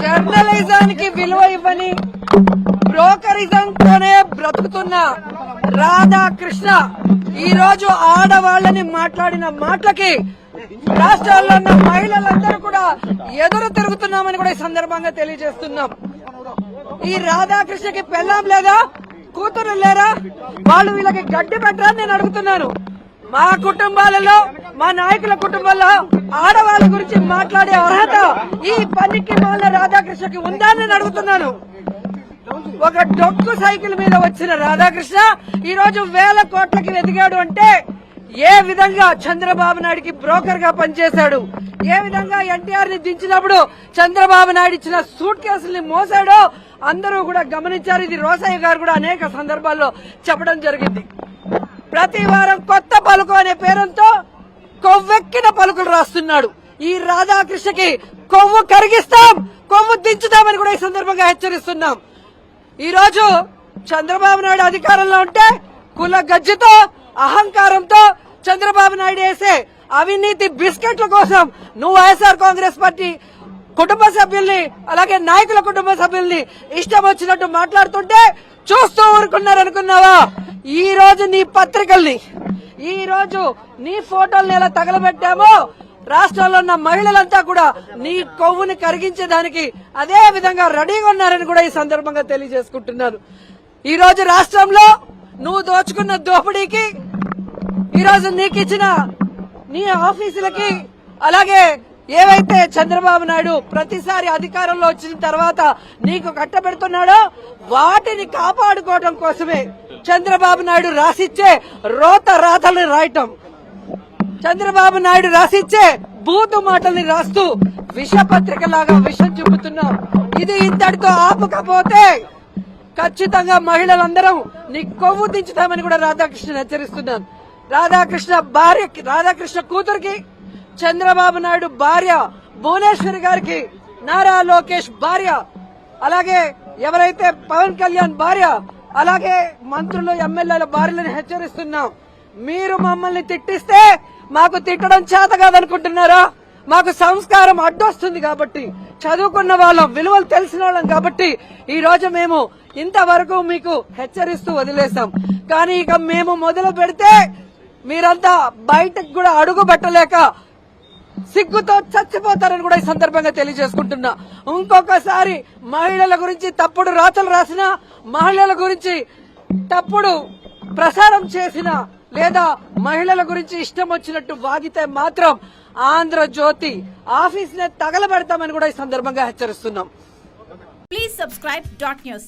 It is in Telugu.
జర్నలిజానికి విలువ ఇవ్వని బ్రోకరిజంతోనే బ్రతుకుతున్న రాధాకృష్ణ ఈ రోజు ఆడవాళ్లని మాట్లాడిన మాటలకి రాష్ట్రాల్లో ఉన్న మహిళలందరూ కూడా ఎదురు తిరుగుతున్నామని కూడా ఈ సందర్భంగా తెలియజేస్తున్నాం. ఈ రాధాకృష్ణకి పెళ్ళాం లేదా, కూతురు లేరా? వాళ్ళు వీళ్ళకి గడ్డి పెట్టరని నేను అడుగుతున్నాను. మా కుటుంబాలలో, మా నాయకుల కుటుంబాల్లో ఆడవాళ్ళ గురించి మాట్లాడే అర్హత ఈ పనికి వాళ్ళ రాధాకృష్ణకి ఉందా అని అడుగుతున్నాను. ఒక డొక్కు సైకిల్ మీద వచ్చిన రాధాకృష్ణ ఈ రోజు 1000 కోట్లకి ఎదిగాడు అంటే ఏ విధంగా చంద్రబాబు నాయుడికి బ్రోకర్ గా పనిచేశాడు, ఏ విధంగా ఎన్టీఆర్ ని దించినప్పుడు చంద్రబాబు నాయుడు ఇచ్చిన సూట్ కేసుల్ని మోసాడో అందరూ కూడా గమనించారు. ఇది రోసయ్య గారు కూడా అనేక సందర్భాల్లో చెప్పడం జరిగింది. ప్రతి వారం కొత్త పలుకు అనే పేరుతో కొవ్వెక్కిన పలుకులు రాస్తున్నాడు. ఈ రాధాకృష్ణకి కొవ్వు కరిగిస్తాం, కొవ్వు దించుతామని కూడా ఈ సందర్భంగా హెచ్చరిస్తున్నాం. ఈ రోజు చంద్రబాబు నాయుడు అధికారంలో ఉంటే కుల గజ్జితో, అహంకారంతో చంద్రబాబు నాయుడు వేసే అవినీతి బిస్కెట్ల కోసం నువ్వు వైఎస్ఆర్ కాంగ్రెస్ పార్టీ కుటుంబ సభ్యుల్ని, అలాగే నాయకుల కుటుంబ సభ్యుల్ని ఇష్టం వచ్చినట్టు మాట్లాడుతుంటే చూస్తూ ఊరుకున్నారనుకున్నావా? ఈ రోజు నీ పత్రికల్ని, ఈ రోజు నీ ఫోటోల్ని ఎలా తగలబెట్టామో రాష్ట్రంలో ఉన్న మహిళలంతా కూడా నీ కొవ్వుని కరిగించేదానికి అదే విధంగా రెడీగా ఉన్నారని కూడా ఈ సందర్భంగా తెలియజేసుకుంటున్నాను. ఈ రోజు రాష్ట్రంలో నువ్వు దోచుకున్న దోపిడీకి, ఈ రోజు నీకు ఇచ్చిన నీ ఆఫీసులకి, అలాగే ఏవైతే చంద్రబాబు నాయుడు ప్రతిసారి అధికారంలో వచ్చిన తర్వాత నీకు కట్టబెడుతున్నాడో వాటిని కాపాడుకోవడం కోసమే చంద్రబాబు నాయుడు రాసిచ్చే రోత రాతల్ని రాయటం, చంద్రబాబు నాయుడు రాసిచ్చే బూతు మాటల్ని రాస్తూ విషపత్రికలాగా విషం చూపుతున్నాం. ఇది ఇంతటితో ఆపకపోతే ఖచ్చితంగా మహిళలందరం నీ కొవ్వు దించుతామని కూడా రాధాకృష్ణ హెచ్చరిస్తున్నాను. రాధాకృష్ణ కూతురికి, చంద్రబాబు నాయుడు భార్య భువనేశ్వరి గారికి, నారా లోకేష్ భార్య, అలాగే ఎవరైతే పవన్ కళ్యాణ్ భార్య, అలాగే మంత్రులు, ఎమ్మెల్యేల భార్యలను హెచ్చరిస్తున్నాం. మీరు మమ్మల్ని తిట్టిస్తే మాకు తిట్టడం చేత కాదనుకుంటున్నారా? మాకు సంస్కారం అడ్డొస్తుంది కాబట్టి, చదువుకున్న వాళ్ళం, విలువలు తెలిసిన వాళ్ళం కాబట్టి ఈ రోజు మేము ఇంతవరకు మీకు హెచ్చరిస్తూ వదిలేశాం. కానీ ఇక మేము మొదలు పెడితే మీరంతా బయటకు కూడా అడుగు పెట్టలేక సిగ్గుతో చచ్చిపోతారని కూడా ఈ సందర్భంగా తెలియజేసుకుంటున్నా. ఇంకొకసారి మహిళల గురించి తప్పుడు రాతలు రాసిన, మహిళల గురించి తప్పుడు ప్రసారం చేసిన, లేదా మహిళల గురించి ఇష్టం వచ్చినట్టు వాగితే మాత్రం ఆంధ్రజ్యోతి ఆఫీస్ నే తగలబెడతామని కూడా ఈ సందర్భంగా హెచ్చరిస్తున్నాం. Please subscribe .news.